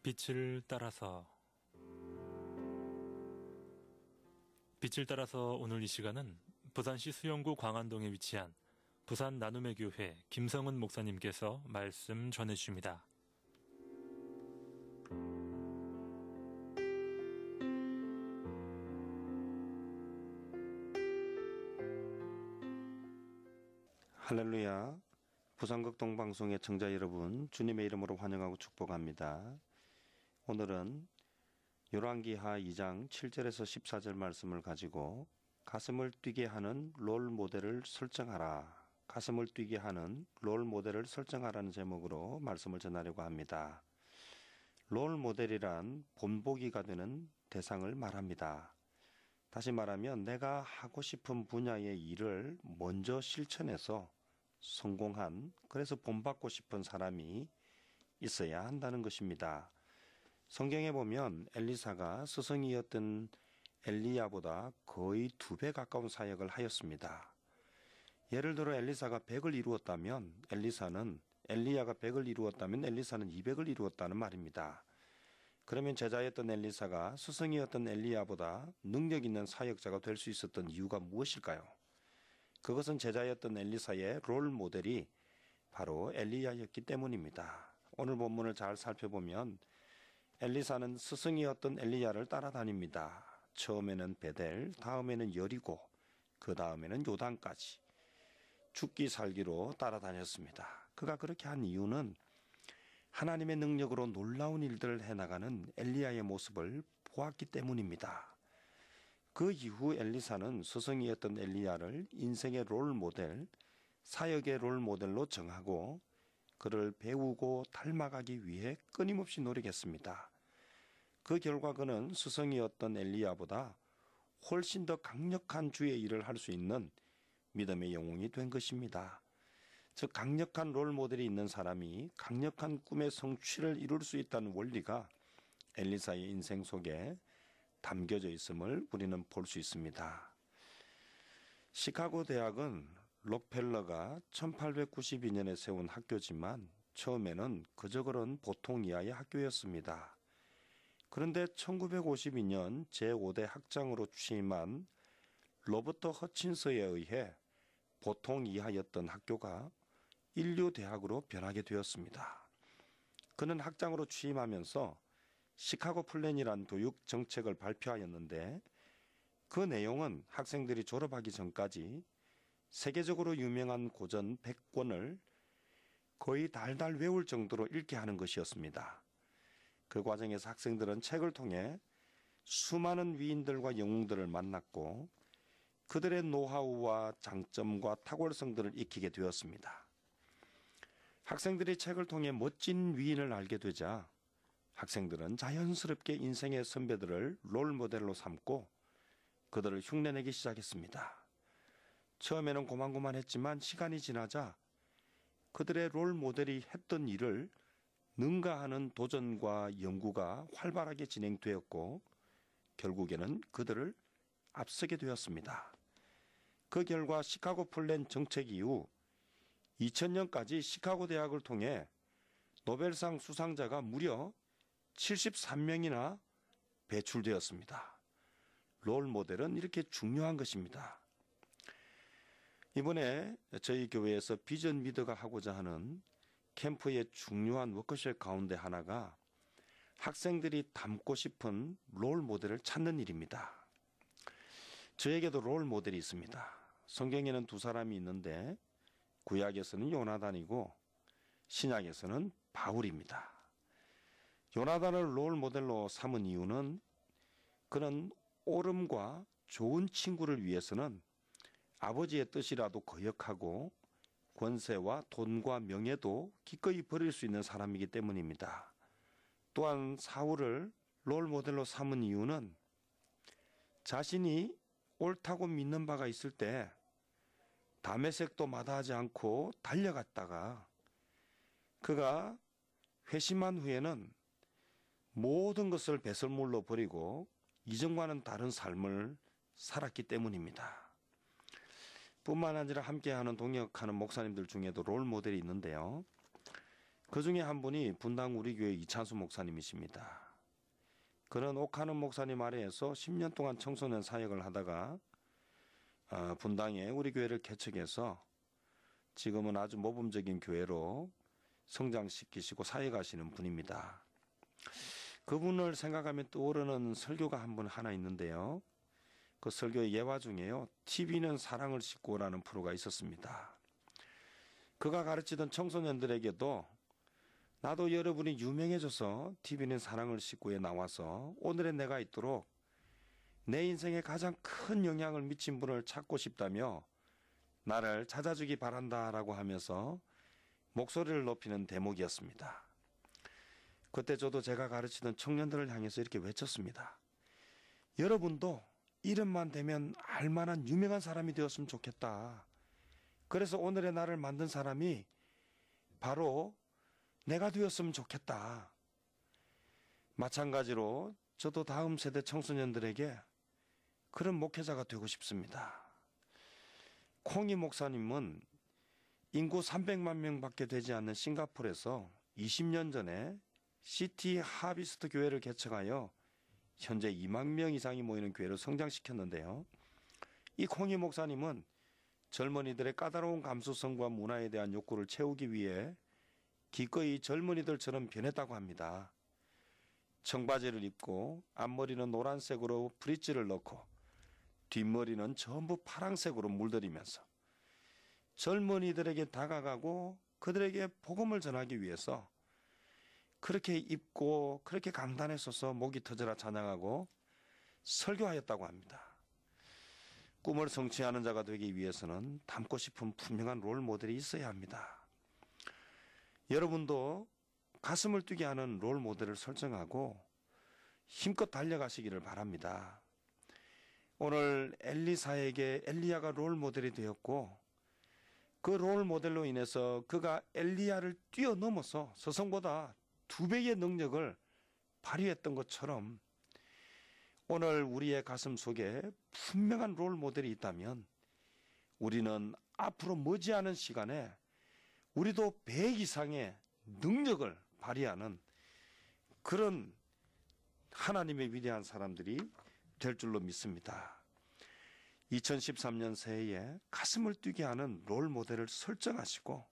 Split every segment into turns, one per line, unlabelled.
빛을 따라서 오늘 이 시간은 부산시 수영구 광안동에 위치한 부산 나눔의 교회 김성은 목사님께서 말씀 전해주십니다.
할렐루야. 부산극동방송의 청자 여러분, 주님의 이름으로 환영하고 축복합니다. 오늘은 열왕기하 2장 7절에서 14절 말씀을 가지고 가슴을 뛰게 하는 롤 모델을 설정하라. 가슴을 뛰게 하는 롤 모델을 설정하라는 제목으로 말씀을 전하려고 합니다. 롤 모델이란 본보기가 되는 대상을 말합니다. 다시 말하면 내가 하고 싶은 분야의 일을 먼저 실천해서 성공한, 그래서 본받고 싶은 사람이 있어야 한다는 것입니다. 성경에 보면 엘리사가 스승이었던 엘리야보다 거의 2배 가까운 사역을 하였습니다. 예를 들어 엘리야가 100을 이루었다면 엘리사는 200을 이루었다는 말입니다. 그러면 제자였던 엘리사가 스승이었던 엘리야보다 능력 있는 사역자가 될 수 있었던 이유가 무엇일까요? 그것은 제자였던 엘리사의 롤 모델이 바로 엘리야였기 때문입니다. 오늘 본문을 잘 살펴보면 엘리사는 스승이었던 엘리야를 따라다닙니다. 처음에는 베델, 다음에는 여리고, 그 다음에는 요단까지 죽기 살기로 따라다녔습니다. 그가 그렇게 한 이유는 하나님의 능력으로 놀라운 일들을 해나가는 엘리야의 모습을 보았기 때문입니다. 그 이후 엘리사는 스승이었던 엘리야를 인생의 롤 모델, 사역의 롤 모델로 정하고 그를 배우고 닮아가기 위해 끊임없이 노력했습니다. 그 결과 그는 스승이었던 엘리야보다 훨씬 더 강력한 주의 일을 할 수 있는 믿음의 영웅이 된 것입니다. 즉 강력한 롤 모델이 있는 사람이 강력한 꿈의 성취를 이룰 수 있다는 원리가 엘리사의 인생 속에 담겨져 있음을 우리는 볼 수 있습니다. 시카고 대학은 록펠러가 1892년에 세운 학교지만 처음에는 그저 그런 보통 이하의 학교였습니다. 그런데 1952년 제5대 학장으로 취임한 로버트 허친스에 의해 보통 이하였던 학교가 인류 대학으로 변하게 되었습니다. 그는 학장으로 취임하면서 시카고 플랜이란 교육 정책을 발표하였는데 그 내용은 학생들이 졸업하기 전까지 세계적으로 유명한 고전 100권을 거의 달달 외울 정도로 읽게 하는 것이었습니다. 그 과정에서 학생들은 책을 통해 수많은 위인들과 영웅들을 만났고 그들의 노하우와 장점과 탁월성들을 익히게 되었습니다. 학생들이 책을 통해 멋진 위인을 알게 되자 학생들은 자연스럽게 인생의 선배들을 롤 모델로 삼고 그들을 흉내내기 시작했습니다. 처음에는 고만고만했지만 시간이 지나자 그들의 롤 모델이 했던 일을 능가하는 도전과 연구가 활발하게 진행되었고 결국에는 그들을 앞서게 되었습니다. 그 결과 시카고 플랜 정책 이후 2000년까지 시카고 대학을 통해 노벨상 수상자가 무려 73명이나 배출되었습니다. 롤 모델은 이렇게 중요한 것입니다. 이번에 저희 교회에서 비전 리더가 하고자 하는 캠프의 중요한 워크숍 가운데 하나가 학생들이 닮고 싶은 롤 모델을 찾는 일입니다. 저에게도 롤 모델이 있습니다. 성경에는 2사람이 있는데 구약에서는 요나단이고 신약에서는 바울입니다. 요나단을 롤 모델로 삼은 이유는 그는 옳음과 좋은 친구를 위해서는 아버지의 뜻이라도 거역하고 권세와 돈과 명예도 기꺼이 버릴 수 있는 사람이기 때문입니다. 또한 사울을 롤 모델로 삼은 이유는 자신이 옳다고 믿는 바가 있을 때 다메섹도 마다하지 않고 달려갔다가 그가 회심한 후에는 모든 것을 배설물로 버리고 이전과는 다른 삶을 살았기 때문입니다. 뿐만 아니라 함께하는 동역하는 목사님들 중에도 롤 모델이 있는데요. 그 중에 한 분이 분당 우리 교회 이찬수 목사님이십니다. 그는 옥하는 목사님 아래에서 10년 동안 청소년 사역을 하다가 분당에 우리 교회를 개척해서 지금은 아주 모범적인 교회로 성장시키시고 사역하시는 분입니다. 그분을 생각하면 떠오르는 설교가 한 분 하나 있는데요. 그 설교의 예화 중에요. TV는 사랑을 싣고라는 프로가 있었습니다. 그가 가르치던 청소년들에게도 나도 여러분이 유명해져서 TV는 사랑을 싣고에 나와서 오늘의 내가 있도록 내 인생에 가장 큰 영향을 미친 분을 찾고 싶다며 나를 찾아주기 바란다라고 하면서 목소리를 높이는 대목이었습니다. 그때 저도 제가 가르치던 청년들을 향해서 이렇게 외쳤습니다. 여러분도 이름만 대면 알만한 유명한 사람이 되었으면 좋겠다. 그래서 오늘의 나를 만든 사람이 바로 내가 되었으면 좋겠다. 마찬가지로 저도 다음 세대 청소년들에게 그런 목회자가 되고 싶습니다. 콩이 목사님은 인구 300만 명밖에 되지 않는 싱가포르에서 20년 전에 시티 하비스트 교회를 개척하여 현재 2만 명 이상이 모이는 교회를 성장시켰는데요. 이 콩이 목사님은 젊은이들의 까다로운 감수성과 문화에 대한 욕구를 채우기 위해 기꺼이 젊은이들처럼 변했다고 합니다. 청바지를 입고 앞머리는 노란색으로 브릿지를 넣고 뒷머리는 전부 파란색으로 물들이면서 젊은이들에게 다가가고 그들에게 복음을 전하기 위해서 그렇게 입고 그렇게 강단에 서서 목이 터져라 찬양하고 설교하였다고 합니다. 꿈을 성취하는 자가 되기 위해서는 닮고 싶은 분명한 롤 모델이 있어야 합니다. 여러분도 가슴을 뛰게 하는 롤 모델을 설정하고 힘껏 달려가시기를 바랍니다. 오늘 엘리사에게 엘리야가 롤 모델이 되었고 그 롤 모델로 인해서 그가 엘리야를 뛰어넘어서 서성보다 2배의 능력을 발휘했던 것처럼 오늘 우리의 가슴 속에 분명한 롤 모델이 있다면 우리는 앞으로 머지않은 시간에 우리도 100 이상의 능력을 발휘하는 그런 하나님의 위대한 사람들이 될 줄로 믿습니다. 2013년 새해에 가슴을 뛰게 하는 롤 모델을 설정하시고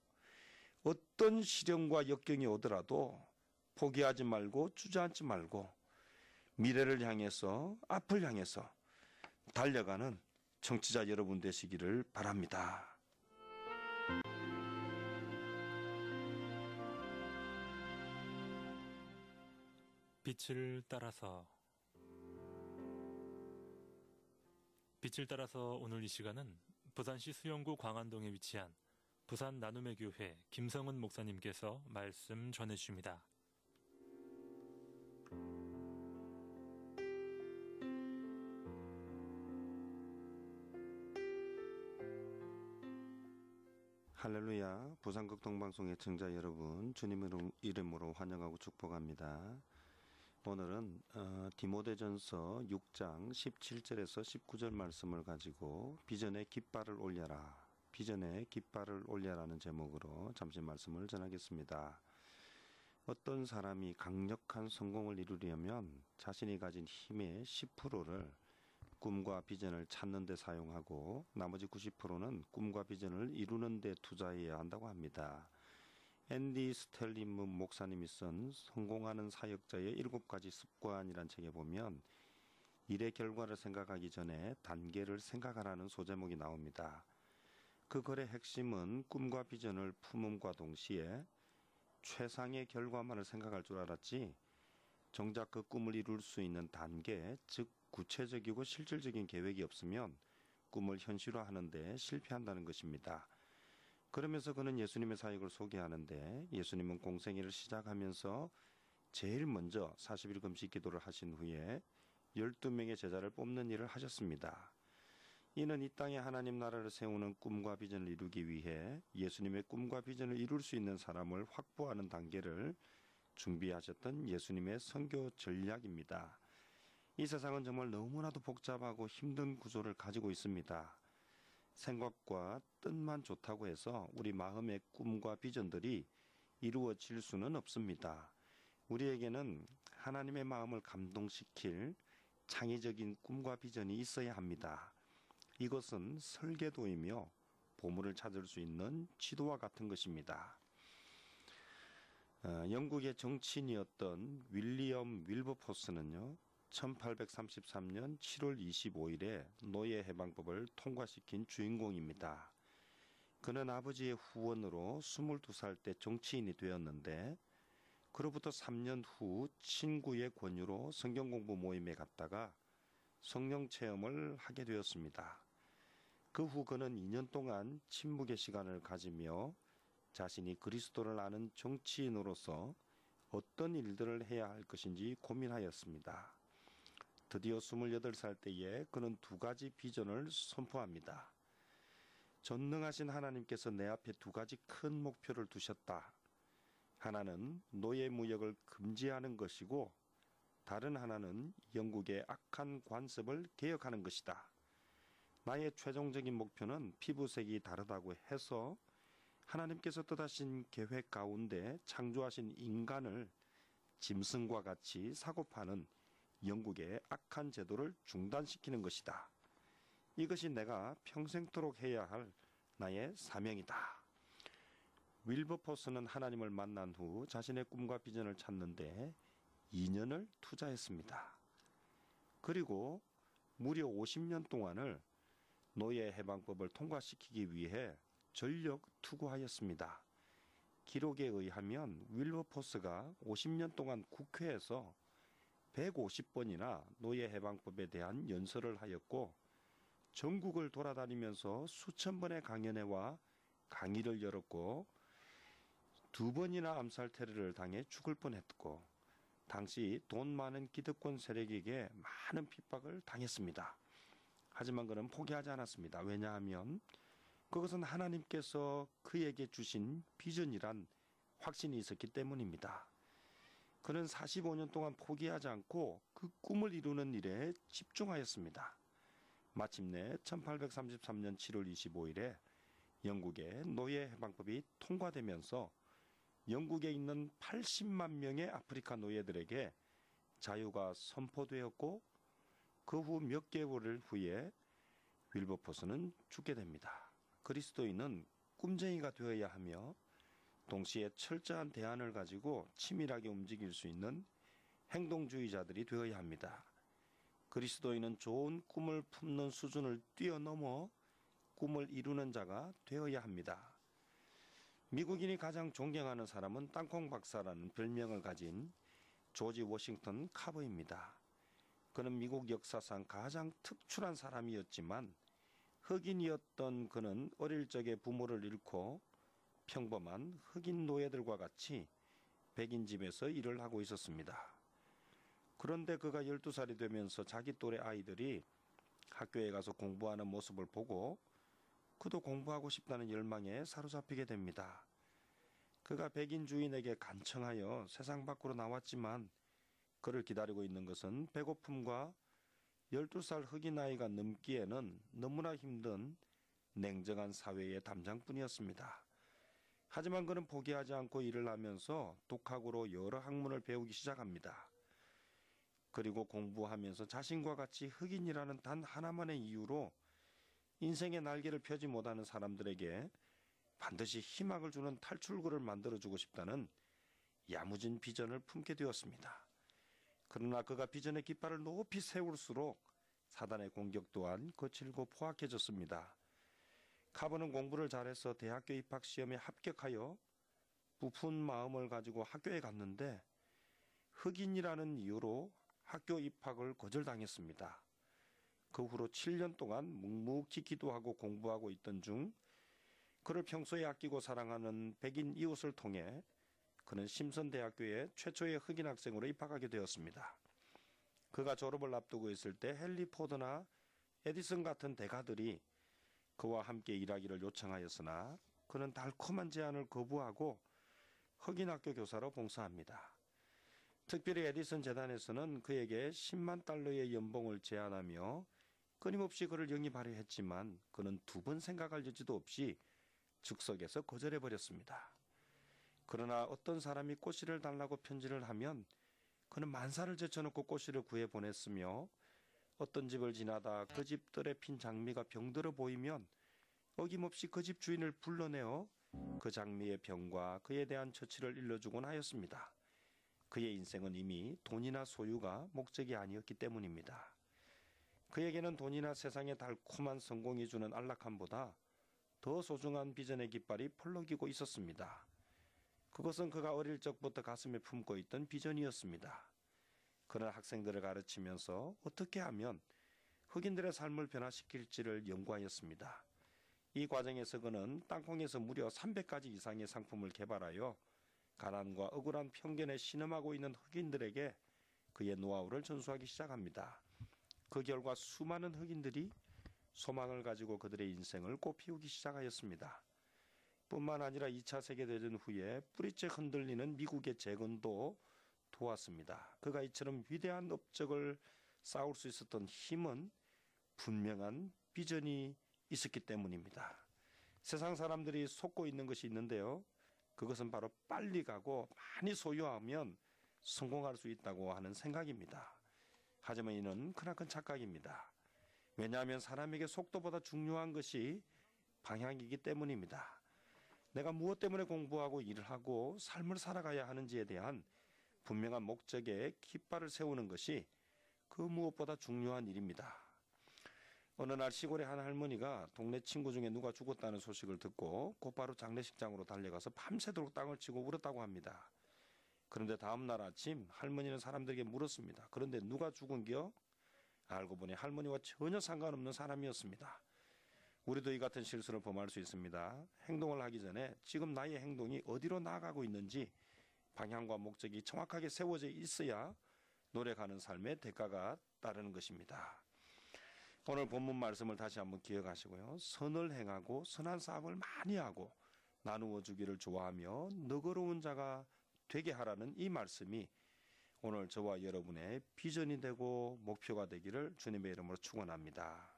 어떤 시련과 역경이 오더라도 포기하지 말고 주저앉지 말고 미래를 향해서 앞을 향해서 달려가는 청취자 여러분 되시기를 바랍니다.
빛을 따라서 오늘 이 시간은 부산시 수영구 광안동에 위치한 부산 나눔의 교회 김성은 목사님께서 말씀 전해주십니다.
할렐루야. 부산극동방송의 청자 여러분, 주님의 이름으로 환영하고 축복합니다. 오늘은 디모데전서 6장 17절에서 19절 말씀을 가지고 비전의 깃발을 올려라, 비전의 깃발을 올려라는 제목으로 잠시 말씀을 전하겠습니다. 어떤 사람이 강력한 성공을 이루려면 자신이 가진 힘의 10%를 꿈과 비전을 찾는 데 사용하고 나머지 90%는 꿈과 비전을 이루는 데 투자해야 한다고 합니다. 앤디 스텔리문 목사님이 쓴 성공하는 사역자의 7가지 습관이란 책에 보면 일의 결과를 생각하기 전에 단계를 생각하라는 소제목이 나옵니다. 그 글의 핵심은 꿈과 비전을 품음과 동시에 최상의 결과만을 생각할 줄 알았지 정작 그 꿈을 이룰 수 있는 단계, 즉 구체적이고 실질적인 계획이 없으면 꿈을 현실화하는 데 실패한다는 것입니다. 그러면서 그는 예수님의 사역을 소개하는데 예수님은 공생애를 시작하면서 제일 먼저 40일 금식 기도를 하신 후에 12명의 제자를 뽑는 일을 하셨습니다. 이는 이 땅에 하나님 나라를 세우는 꿈과 비전을 이루기 위해 예수님의 꿈과 비전을 이룰 수 있는 사람을 확보하는 단계를 준비하셨던 예수님의 선교 전략입니다. 이 세상은 정말 너무나도 복잡하고 힘든 구조를 가지고 있습니다. 생각과 뜻만 좋다고 해서 우리 마음의 꿈과 비전들이 이루어질 수는 없습니다. 우리에게는 하나님의 마음을 감동시킬 창의적인 꿈과 비전이 있어야 합니다. 이것은 설계도이며 보물을 찾을 수 있는 지도와 같은 것입니다. 영국의 정치인이었던 윌리엄 윌버포스는요, 1833년 7월 25일에 노예해방법을 통과시킨 주인공입니다. 그는 아버지의 후원으로 22살 때 정치인이 되었는데, 그로부터 3년 후 친구의 권유로 성경 공부 모임에 갔다가 성령 체험을 하게 되었습니다. 그 후 그는 2년 동안 침묵의 시간을 가지며 자신이 그리스도를 아는 정치인으로서 어떤 일들을 해야 할 것인지 고민하였습니다. 드디어 28살 때에 그는 두 가지 비전을 선포합니다. 전능하신 하나님께서 내 앞에 두 가지 큰 목표를 두셨다. 하나는 노예 무역을 금지하는 것이고, 다른 하나는 영국의 악한 관습을 개혁하는 것이다. 나의 최종적인 목표는 피부색이 다르다고 해서 하나님께서 뜻하신 계획 가운데 창조하신 인간을 짐승과 같이 사고파는 영국의 악한 제도를 중단시키는 것이다. 이것이 내가 평생토록 해야 할 나의 사명이다. 윌버포스는 하나님을 만난 후 자신의 꿈과 비전을 찾는데 2년을 투자했습니다. 그리고 무려 50년 동안을 노예 해방법을 통과시키기 위해 전력 투구하였습니다. 기록에 의하면 윌버포스가 50년 동안 국회에서 150번이나 노예 해방법에 대한 연설을 하였고, 전국을 돌아다니면서 수천 번의 강연회와 강의를 열었고, 2번이나 암살 테러를 당해 죽을 뻔했고, 당시 돈 많은 기득권 세력에게 많은 핍박을 당했습니다. 하지만 그는 포기하지 않았습니다. 왜냐하면 그것은 하나님께서 그에게 주신 비전이란 확신이 있었기 때문입니다. 그는 45년 동안 포기하지 않고 그 꿈을 이루는 일에 집중하였습니다. 마침내 1833년 7월 25일에 영국의 노예 해방법이 통과되면서 영국에 있는 80만 명의 아프리카 노예들에게 자유가 선포되었고, 그 후 몇 개월 후에 윌버포스는 죽게 됩니다. 그리스도인은 꿈쟁이가 되어야 하며 동시에 철저한 대안을 가지고 치밀하게 움직일 수 있는 행동주의자들이 되어야 합니다. 그리스도인은 좋은 꿈을 품는 수준을 뛰어넘어 꿈을 이루는 자가 되어야 합니다. 미국인이 가장 존경하는 사람은 땅콩 박사라는 별명을 가진 조지 워싱턴 카버입니다. 그는 미국 역사상 가장 특출한 사람이었지만, 흑인이었던 그는 어릴 적에 부모를 잃고 평범한 흑인 노예들과 같이 백인 집에서 일을 하고 있었습니다. 그런데 그가 12살이 되면서 자기 또래 아이들이 학교에 가서 공부하는 모습을 보고 그도 공부하고 싶다는 열망에 사로잡히게 됩니다. 그가 백인 주인에게 간청하여 세상 밖으로 나왔지만, 그를 기다리고 있는 것은 배고픔과 12살 흑인 아이가 넘기에는 너무나 힘든 냉정한 사회의 담장뿐이었습니다. 하지만 그는 포기하지 않고 일을 하면서 독학으로 여러 학문을 배우기 시작합니다. 그리고 공부하면서 자신과 같이 흑인이라는 단 하나만의 이유로 인생의 날개를 펴지 못하는 사람들에게 반드시 희망을 주는 탈출구를 만들어주고 싶다는 야무진 비전을 품게 되었습니다. 그러나 그가 비전의 깃발을 높이 세울수록 사단의 공격 또한 거칠고 포악해졌습니다. 카버는 공부를 잘해서 대학교 입학 시험에 합격하여 부푼 마음을 가지고 학교에 갔는데, 흑인이라는 이유로 학교 입학을 거절당했습니다. 그 후로 7년 동안 묵묵히 기도하고 공부하고 있던 중, 그를 평소에 아끼고 사랑하는 백인 이웃을 통해 그는 심선 대학교에 최초의 흑인 학생으로 입학하게 되었습니다. 그가 졸업을 앞두고 있을 때 헨리 포드나 에디슨 같은 대가들이 그와 함께 일하기를 요청하였으나 그는 달콤한 제안을 거부하고 흑인 학교 교사로 봉사합니다. 특별히 에디슨 재단에서는 그에게 10만 달러의 연봉을 제안하며 끊임없이 그를 영입하려 했지만, 그는 2번 생각할 여지도 없이 즉석에서 거절해버렸습니다. 그러나 어떤 사람이 꽃씨를 달라고 편지를 하면 그는 만사를 제쳐놓고 꽃씨를 구해 보냈으며, 어떤 집을 지나다 그 집들에 핀 장미가 병들어 보이면 어김없이 그 집 주인을 불러내어 그 장미의 병과 그에 대한 처치를 일러주곤 하였습니다. 그의 인생은 이미 돈이나 소유가 목적이 아니었기 때문입니다. 그에게는 돈이나 세상의 달콤한 성공이 주는 안락함보다 더 소중한 비전의 깃발이 펄럭이고 있었습니다. 그것은 그가 어릴 적부터 가슴에 품고 있던 비전이었습니다. 그는 학생들을 가르치면서 어떻게 하면 흑인들의 삶을 변화시킬지를 연구하였습니다. 이 과정에서 그는 땅콩에서 무려 300가지 이상의 상품을 개발하여 가난과 억울한 편견에 신음하고 있는 흑인들에게 그의 노하우를 전수하기 시작합니다. 그 결과 수많은 흑인들이 소망을 가지고 그들의 인생을 꽃피우기 시작하였습니다. 뿐만 아니라 2차 세계대전 후에 뿌리째 흔들리는 미국의 재건도 도왔습니다. 그가 이처럼 위대한 업적을 쌓을 수 있었던 힘은 분명한 비전이 있었기 때문입니다. 세상 사람들이 속고 있는 것이 있는데요. 그것은 바로 빨리 가고 많이 소유하면 성공할 수 있다고 하는 생각입니다. 하지만 이는 크나큰 착각입니다. 왜냐하면 사람에게 속도보다 중요한 것이 방향이기 때문입니다. 내가 무엇 때문에 공부하고 일을 하고 삶을 살아가야 하는지에 대한 분명한 목적에 깃발을 세우는 것이 그 무엇보다 중요한 일입니다. 어느 날 시골의 한 할머니가 동네 친구 중에 누가 죽었다는 소식을 듣고 곧바로 장례식장으로 달려가서 밤새도록 땅을 치고 울었다고 합니다. 그런데 다음 날 아침 할머니는 사람들에게 물었습니다. 그런데 누가 죽은겨? 알고 보니 할머니와 전혀 상관없는 사람이었습니다. 우리도 이 같은 실수를 범할 수 있습니다. 행동을 하기 전에 지금 나의 행동이 어디로 나아가고 있는지 방향과 목적이 정확하게 세워져 있어야 노력하는 삶의 대가가 따르는 것입니다. 오늘 본문 말씀을 다시 한번 기억하시고요. 선을 행하고 선한 사업을 많이 하고 나누어 주기를 좋아하며 너그러운 자가 되게 하라는 이 말씀이 오늘 저와 여러분의 비전이 되고 목표가 되기를 주님의 이름으로 축원합니다.